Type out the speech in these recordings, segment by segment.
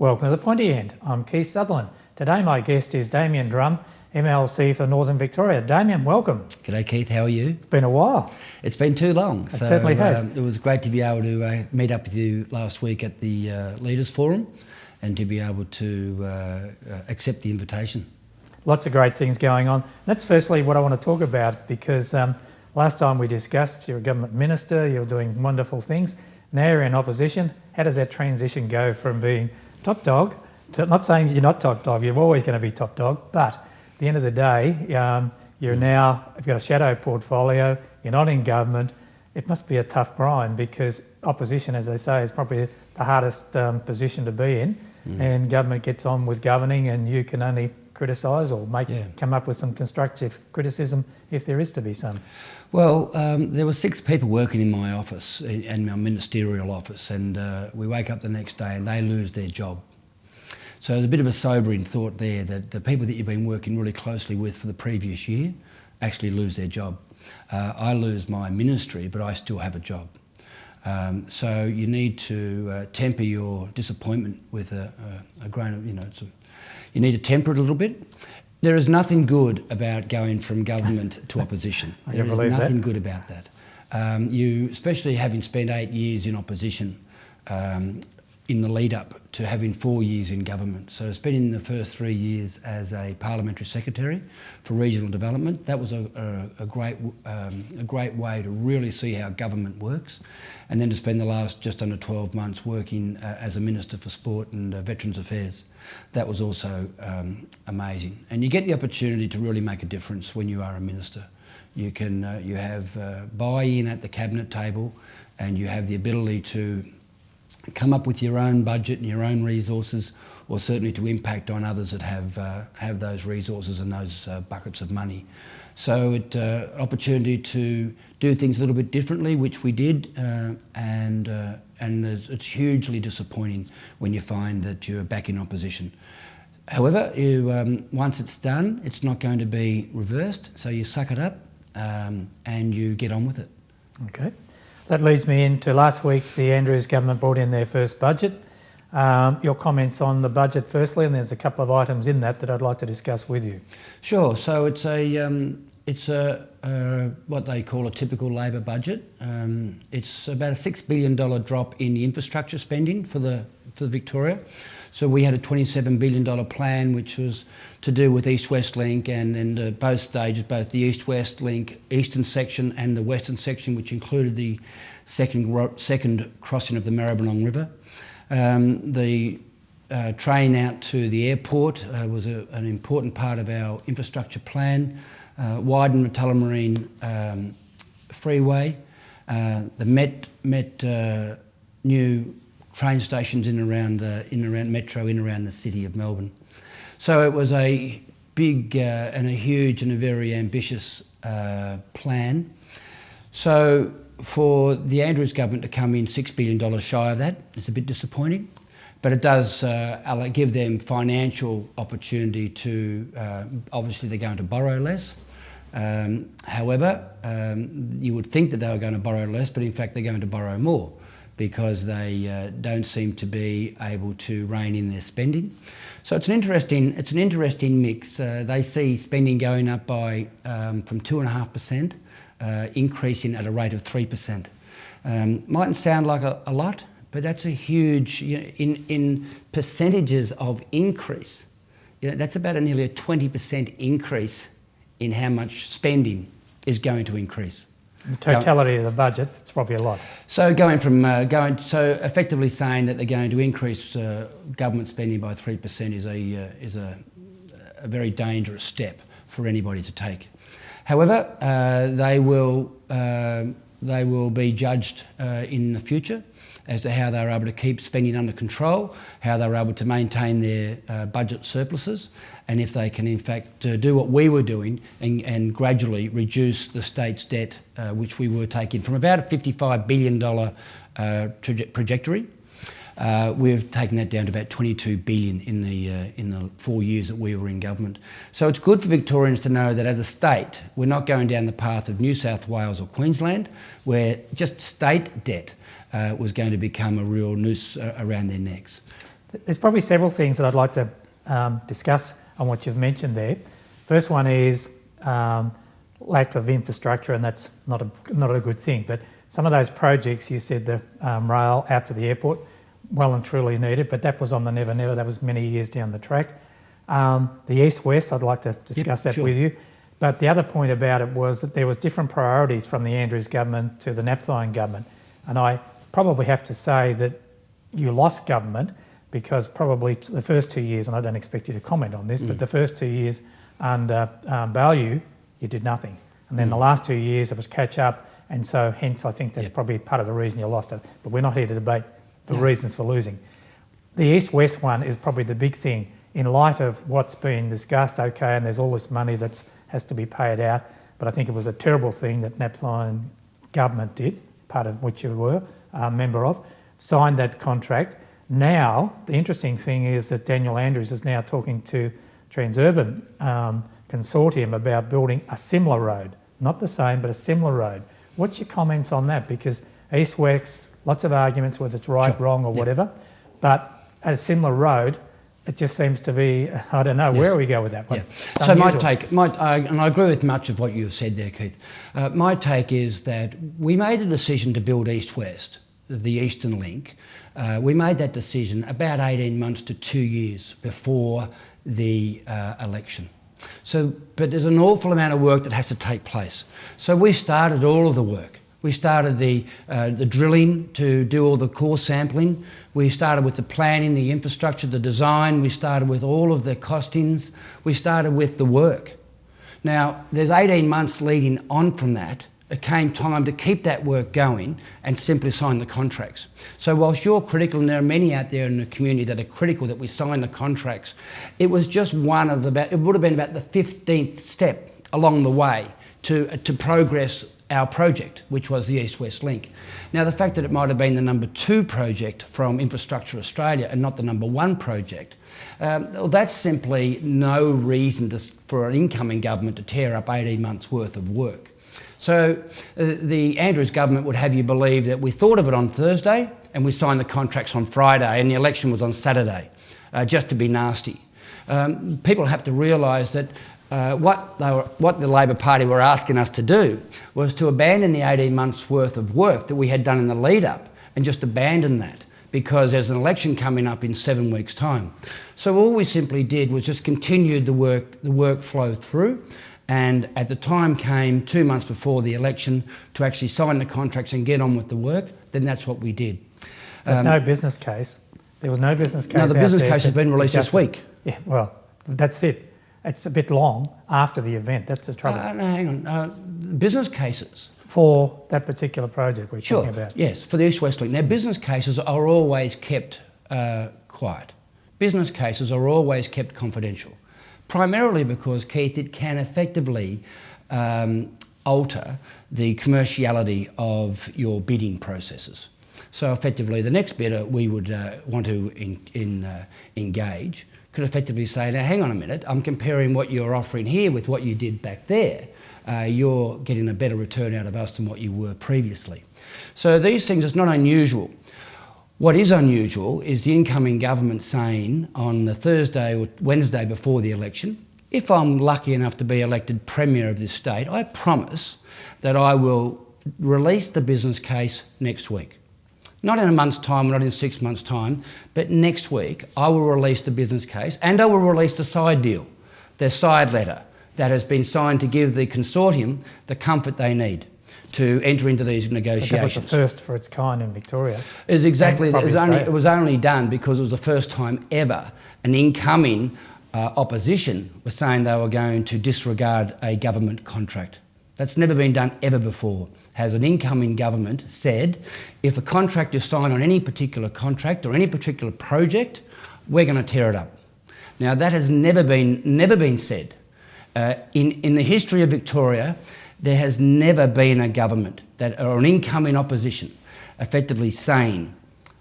Welcome to the Pointy End. I'm Keith Sutherland. Today my guest is Damian Drum, MLC for Northern Victoria. Damian, welcome. G'day Keith, how are you? It's been a while. It's been too long. It certainly has. It was great to be able to meet up with you last week at the Leaders Forum and to be able to accept the invitation. Lots of great things going on. That's firstly what I want to talk about, because last time we discussed you're a government minister, you're doing wonderful things. Now you're in opposition. How does that transition go from being top dog to, not saying you're not top dog, you're always going to be top dog, but at the end of the day, you've got a shadow portfolio, you're not in government. It must be a tough grind, because opposition, as they say, is probably the hardest position to be in, and government gets on with governing and you can only criticise or come up with some constructive criticism if there is to be some. Well, there were 6 people working in my office, in my ministerial office, and we wake up the next day and they lose their job. So there's a bit of a sobering thought there, that the people that you've been working really closely with for the previous year actually lose their job. I lose my ministry, but I still have a job. So you need to temper your disappointment with a grain of, you need to temper it a little bit. There is nothing good about going from government to opposition. There is nothing good about that. You, especially having spent 8 years in opposition, in the lead up to having 4 years in government. So spending the first 3 years as a parliamentary secretary for regional development, that was a great way to really see how government works. And then to spend the last just under 12 months working as a Minister for Sport and Veterans Affairs. That was also amazing. And you get the opportunity to really make a difference when you are a minister. You can, you have buy-in at the cabinet table, and you have the ability to come up with your own budget and your own resources, or certainly to impact on others that have those resources and those buckets of money. So it's an opportunity to do things a little bit differently, which we did, and it's hugely disappointing when you find that you're back in opposition. However, once it's done, it's not going to be reversed, so you suck it up and you get on with it. Okay. That leads me into last week. The Andrews government brought in their first budget. Your comments on the budget firstly, and there's a couple of items in that I'd like to discuss with you. Sure. So it's what they call a typical Labor budget. It's about a $6 billion drop in the infrastructure spending for Victoria. So we had a $27 billion plan, which was to do with EastWest Link and both stages, both the EastWest Link eastern section and the western section, which included the second crossing of the Melbourne River. The train out to the airport was an important part of our infrastructure plan. Widen the Tullamarine freeway, the Met new train stations in around Metro, in around the city of Melbourne. So it was a big and a huge and a very ambitious plan. So for the Andrews government to come in $6 billion shy of that is a bit disappointing, but it does give them financial opportunity to, obviously they're going to borrow less. However, you would think that they were going to borrow less, but in fact they're going to borrow more, because they don't seem to be able to rein in their spending. So it's an interesting mix. They see spending going up by from 2.5%, increasing at a rate of 3%. Mightn't sound like a lot, but that's a huge, in percentages of increase. That's about nearly a 20% increase in how much spending is going to increase. The totality of the budget, it's probably a lot. So so effectively saying that they're going to increase government spending by 3% is a very dangerous step for anybody to take. However, they will be judged in the future as to how they're able to keep spending under control, how they're able to maintain their budget surpluses, and if they can in fact do what we were doing and gradually reduce the state's debt, which we were taking from about a $55 billion trajectory. We've taken that down to about $22 billion in the 4 years that we were in government. So it's good for Victorians to know that as a state, we're not going down the path of New South Wales or Queensland, where just state debt was going to become a real noose around their necks. There's probably several things that I'd like to discuss on what you've mentioned there. First one is lack of infrastructure, and that's not a good thing. But some of those projects, you said the rail out to the airport, well and truly needed, but that was on the never. That was many years down the track. The East-West, I'd like to discuss that with you. But the other point about it was that there was different priorities from the Andrews government to the Napthine government. And I probably have to say that you lost government because probably the first 2 years, and I don't expect you to comment on this, but the first 2 years under Baillieu, you did nothing. And then the last 2 years it was catch up, and so hence I think that's probably part of the reason you lost it. But we're not here to debate the reasons for losing. The East-West one is probably the big thing. In light of what's been discussed, okay, and there's all this money that has to be paid out, but I think it was a terrible thing that Napthine government did, part of which you were a member of, signed that contract. Now, the interesting thing is that Daniel Andrews is now talking to Transurban Consortium about building a similar road, not the same, but a similar road. What's your comments on that? Because East-West, lots of arguments whether it's right, wrong or whatever, but at a similar road, it just seems to be, I don't know, where we go with that one. Yeah. So my take, and I agree with much of what you've said there, Keith. My take is that we made a decision to build East-West, the Eastern Link. We made that decision about 18 months to 2 years before the election. But there's an awful amount of work that has to take place. So we started all of the work. We started the drilling to do all the core sampling. We started with the planning, the infrastructure, the design. We started with all of the costings. We started with the work. Now, there's 18 months leading on from that. It came time to keep that work going and simply sign the contracts. So whilst you're critical, and there are many out there in the community that are critical that we sign the contracts, it was just one of it would have been about the 15th step along the way to progress our project, which was the East-West Link. Now, the fact that it might have been the number 2 project from Infrastructure Australia and not the number 1 project, that's simply no reason for an incoming government to tear up 18 months' worth of work. So the Andrews government would have you believe that we thought of it on Thursday and we signed the contracts on Friday and the election was on Saturday, just to be nasty. People have to realise that what the Labor Party were asking us to do was to abandon the 18 months worth of work that we had done in the lead up and just abandon that because there's an election coming up in 7 weeks' time. So all we simply did was just continued the work flow through, and at the time came 2 months before the election to actually sign the contracts and get on with the work. Then that's what we did. No business case. There was no business case. No, the business case has been released this week. Yeah, well, that's it. It's a bit long after the event. That's the trouble. No, hang on. Business cases. For that particular project we're talking about. Yes, for the East-West Link. Now, business cases are always kept quiet. Business cases are always kept confidential. Primarily because, Keith, it can effectively alter the commerciality of your bidding processes. So effectively, the next bidder we would want to engage could effectively say, now hang on a minute, I'm comparing what you're offering here with what you did back there. You're getting a better return out of us than what you were previously. So these things, it's not unusual. What is unusual is the incoming government saying on the Thursday or Wednesday before the election, if I'm lucky enough to be elected Premier of this state, I promise that I will release the business case next week. Not in a month's time, not in 6 months' time, but next week I will release the business case and I will release the side deal, the side letter that has been signed to give the consortium the comfort they need to enter into these negotiations. But that was the first for its kind in Victoria. It was only done because it was the first time ever an incoming opposition was saying they were going to disregard a government contract. That's never been done ever before. Has an incoming government said, if a contract is signed on any particular contract or any particular project, we're going to tear it up. Now that has never been said. In the history of Victoria, there has never been a government or an incoming opposition effectively saying,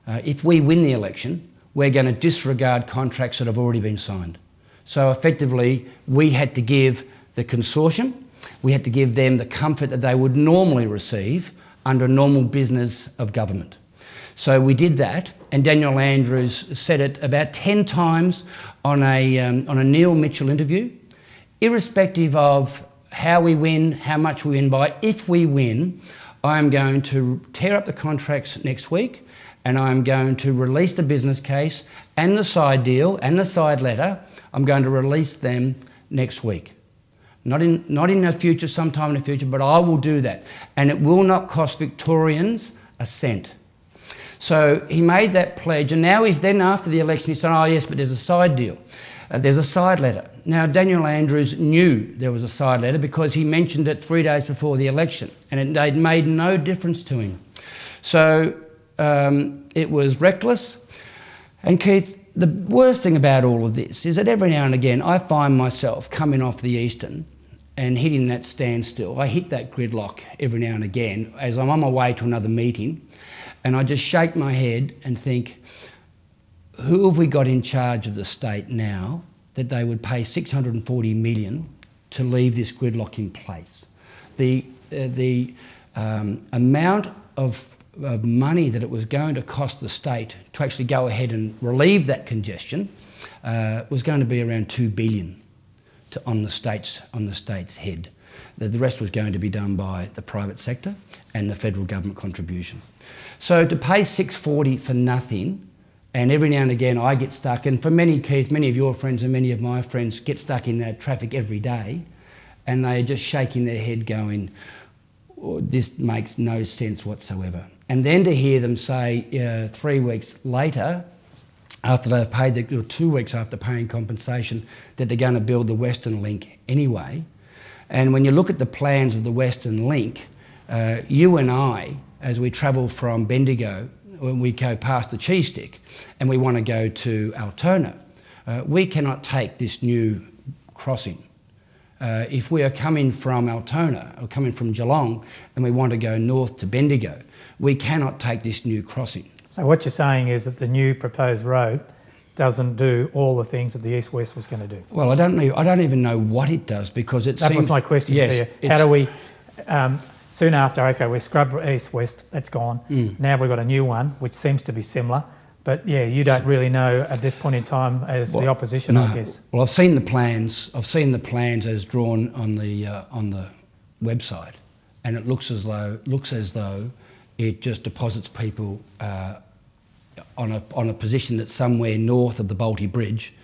if we win the election, we're going to disregard contracts that have already been signed. So effectively, we had to give the consortium, we had to give them the comfort that they would normally receive under normal business of government. So we did that, and Daniel Andrews said it about 10 times on a Neil Mitchell interview. Irrespective of how we win, how much we win by, if we win, I'm going to tear up the contracts next week, and I'm going to release the business case and the side deal and the side letter. I'm going to release them next week. Not in the future, sometime in the future, but I will do that. And it will not cost Victorians a cent. So he made that pledge, and now after the election, he said, oh yes, but there's a side deal. There's a side letter. Now, Daniel Andrews knew there was a side letter because he mentioned it 3 days before the election, and it made no difference to him. So it was reckless. And Keith, the worst thing about all of this is that every now and again I find myself coming off the Eastern and hitting that standstill. I hit that gridlock every now and again as I'm on my way to another meeting, and I just shake my head and think, who have we got in charge of the state now that they would pay $640 million to leave this gridlock in place? The amount of money that it was going to cost the state to actually go ahead and relieve that congestion was going to be around $2 billion on the state's head. The rest was going to be done by the private sector and the federal government contribution. So to pay $640 for nothing, and every now and again I get stuck, and for many, Keith, many of your friends and many of my friends get stuck in that traffic every day, and they're just shaking their head going, oh, this makes no sense whatsoever. And then to hear them say 3 weeks later, after they've paid, or 2 weeks after paying compensation, that they're going to build the Western Link anyway. And when you look at the plans of the Western Link, you and I, as we travel from Bendigo, when we go past the Cheese Stick and we want to go to Altona, we cannot take this new crossing. If we are coming from Altona or coming from Geelong and we want to go north to Bendigo, we cannot take this new crossing. So what you're saying is that the new proposed road doesn't do all the things that the East West was going to do? Well, I don't even know what it does, because it seems... That was my question to you. How do we... soon after, okay, we scrubbed East West, that's gone. Now we've got a new one, which seems to be similar. But yeah, you don't really know at this point in time as the opposition, I guess. Well, I've seen the plans. I've seen the plans as drawn on the website, and it looks as though it just deposits people on a position that's somewhere north of the Pointy Bridge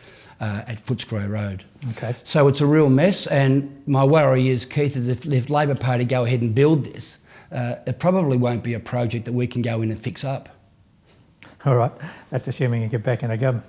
at Footscray Road. Okay. So it's a real mess, and my worry is, Keith, that if Labor Party go ahead and build this, it probably won't be a project that we can go in and fix up. All right, that's assuming you get back in a government.